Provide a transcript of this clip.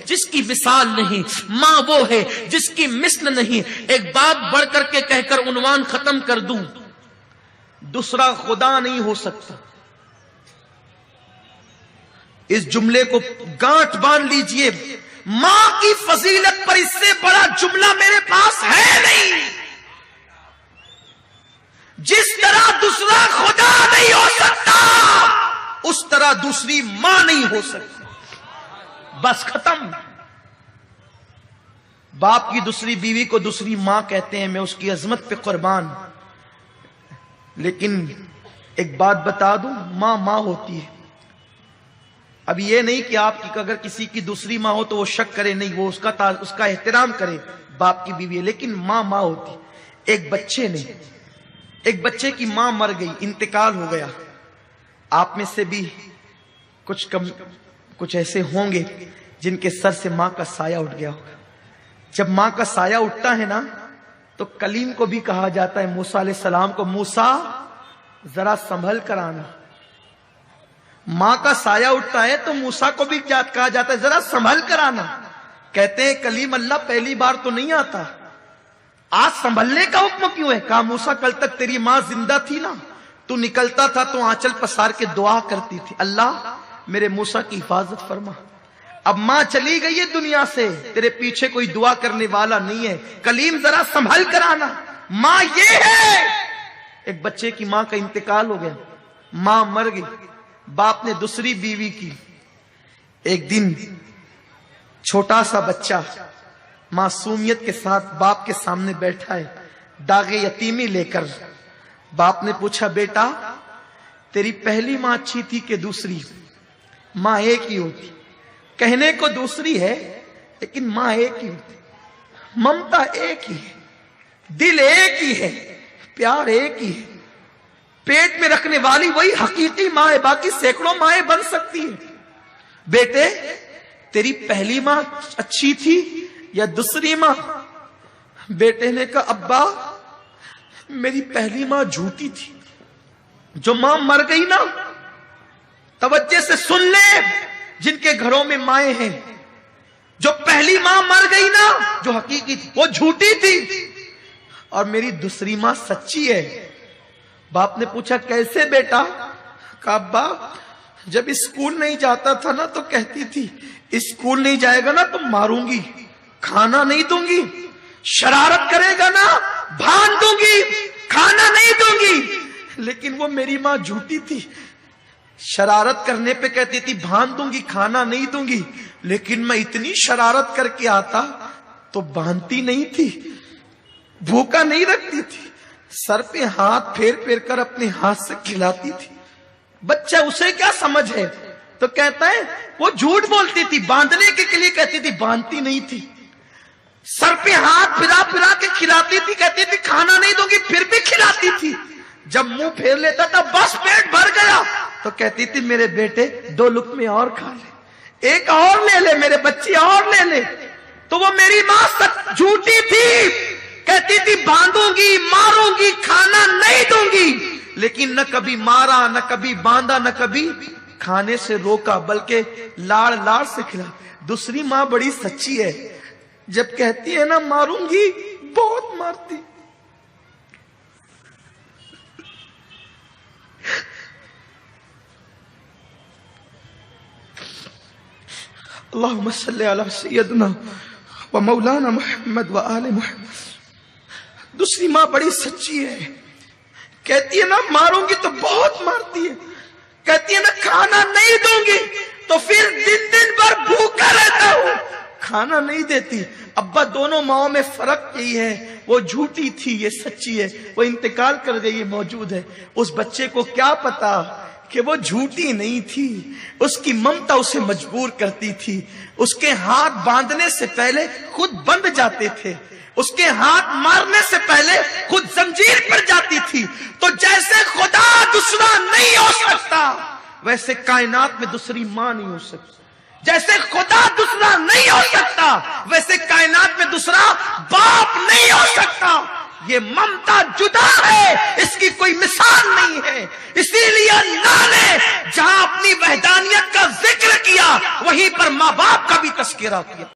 جس کی مثال نہیں، ماں وہ ہے جس کی مثل نہیں۔ ایک بات بڑھ کر کے کہہ کر عنوان ختم کر دوں، دوسرا خدا نہیں ہو سکتا۔ اس جملے کو گانٹھ باندھ لیجئے، ماں کی فضیلت پر اس سے بڑا جملہ میرے پاس ہے نہیں۔ جس طرح دوسرا خدا نہیں ہو سکتا، اس طرح دوسری ماں نہیں ہو سکتی۔ بس ختم۔ باپ کی دوسری بیوی کو دوسری ماں کہتے ہیں، میں اس کی عظمت پہ قربان۔ لیکن ایک بات بتا دوں، ماں ماں ہوتی ہے۔ اب یہ نہیں کہ آپ کی اگر کسی کی دوسری ماں ہو تو وہ شک کرے، نہیں، وہ اس کا احترام کرے، باپ کی بیوی ہے، لیکن ماں ماں ہوتی ہے۔ ایک بچے کی ماں مر گئی، انتقال ہو گیا۔ آپ میں سے بھی کچھ ایسے ہوں گے جن کے سر سے ماں کا سایہ اٹھ گیا ہوگا۔ جب ماں کا سایہ اٹھتا ہے نا تو کلیم کو بھی کہا جاتا ہے، موسیٰ علیہ السلام کو، موسیٰ ذرا سنبھل کر آنا۔ ماں کا سایہ اٹھتا ہے تو موسیٰ کو بھی کہا جاتا ہے ذرا سنبھل کر آنا۔ کہتے ہیں کلیم اللہ پہلی بار تو نہیں آتا، آج سنبھلنے کا حکم کیوں ہے؟ کہا موسیٰ کل تک تیری ماں زندہ تھی نا، تو نکلتا تھا تو آنچل پسار کے دعا کرتی تھی، اللہ میرے موسیٰ کی حفاظت فرما۔ اب ماں چلی گئی ہے دنیا سے، تیرے پیچھے کوئی دعا کرنے والا نہیں ہے، کلیم ذرا سنبھل کر آنا۔ ماں یہ ہے۔ ایک بچے کی ماں کا انتقال ہو گیا، ماں مر گئی، باپ نے دوسری بیوی کی۔ ایک دن چھوٹا سا بچہ معصومیت کے ساتھ باپ کے سامنے بیٹھا ہے، داغ یتیمی لے کر۔ باپ نے پوچھا، بیٹا تیری پہلی ماں اچھی تھی کہ دوسری؟ ماں ایک ہی ہوتی، کہنے کو دوسری ہے لیکن ماں ایک ہی ہوتی، ممتا ایک ہی ہے، دل ایک ہی ہے، پیار ایک ہی ہے، پیٹ میں رکھنے والی وہی حقیقی ماں ہے، باقی سینکڑوں مائیں بن سکتی ہیں۔ بیٹے تیری پہلی ماں اچھی تھی یا دوسری ماں؟ بیٹے نے کہا، ابا میری پہلی ماں جھوٹی تھی۔ جو ماں مر گئی نا، توجہ سے سن لے جن کے گھروں میں مائیں ہیں، جو پہلی ماں مر گئی نا جو حقیقی تھی وہ جھوٹی تھی، اور میری دوسری ماں سچی ہے۔ باپ نے پوچھا کیسے بیٹا؟ کہا ابا جب اسکول نہیں جاتا تھا نا تو کہتی تھی اسکول نہیں جائے گا نا تو ماروں گی، کھانا نہیں دوں گی، شرارت کرے گا نا بھان دوں گی، کھانا نہیں دوں گی۔ لیکن وہ میری ماں جھوٹی تھی، شرارت کرنے پہ کہتی تھی بھان دوں گی، کھانا نہیں دوں گی، لیکن میں اتنی شرارت کر کے آتا تو باندھتی نہیں تھی، بھوکا نہیں رکھتی تھی، سر پہ ہاتھ پھیر پھیر کر اپنے ہاتھ سے کھلاتی تھی۔ بچہ اسے کیا سمجھ ہے؟ تو کہتا ہے وہ جھوٹ بولتی تھی، باندھنے کے لیے کہتی تھی، باندھتی نہیں تھی، سر پہ ہاتھ پھرا پھرا کے کھلاتی تھی، کہتی تھی کھانا نہیں دوں گی، پھر بھی کھلاتی تھی۔ جب منہ پھیر لیتا تھا بس پیٹ بھر گیا تو کہتی تھی میرے بیٹے 2 لقمے اور کھا لے، ایک اور لے لے، میرے بچے اور لے لے۔ تو وہ میری ماں جھوٹی تھی، کہتی تھی باندھوں گی، ماروں گی، کھانا نہیں دوں گی، لیکن نہ کبھی مارا، نہ کبھی باندھا، نہ کبھی کھانے سے روکا، بلکہ لاڑ لاڑ سے کھلا۔ دوسری ماں بڑی سچی ہے، جب کہتی ہے نا ماروں گی بہت مارتی۔ اللہم صلی علی سیدنا و مولانا محمد و آل محمد۔ دوسری ماں بڑی سچی ہے، کہتی ہے نا ماروں گی تو بہت مارتی ہے، کہتی ہے نا کھانا نہیں دوں گی تو پھر دن بھر بھوکا رہتا ہوں، کھانا نہیں دیتی۔ ابا دونوں ماؤں میں فرق یہی ہے، وہ جھوٹی تھی، یہ سچی ہے، وہ انتقال کر گئی، یہ موجود ہے۔ اس بچے کو کیا پتا کہ وہ جھوٹی نہیں تھی، اس کی ممتا اسے مجبور کرتی تھی۔ اس کے ہاتھ باندھنے سے پہلے خود بندھ جاتے تھے، اس کے ہاتھ مارنے سے پہلے خود زنجیر پر جاتی تھی۔ تو جیسے خدا دوسرا نہیں ہو سکتا ویسے کائنات میں دوسری ماں نہیں ہو سکتی، جیسے خدا دوسرا نہیں ہو سکتا ویسے کائنات میں دوسرا باپ نہیں ہو سکتا، یہ ممتا جدا ہے، اس کی کوئی مثال نہیں ہے۔ اسی لیے اللہ نے جہاں اپنی وحدانیت کا ذکر کیا وہیں پر ماں باپ کا بھی تذکرہ کیا۔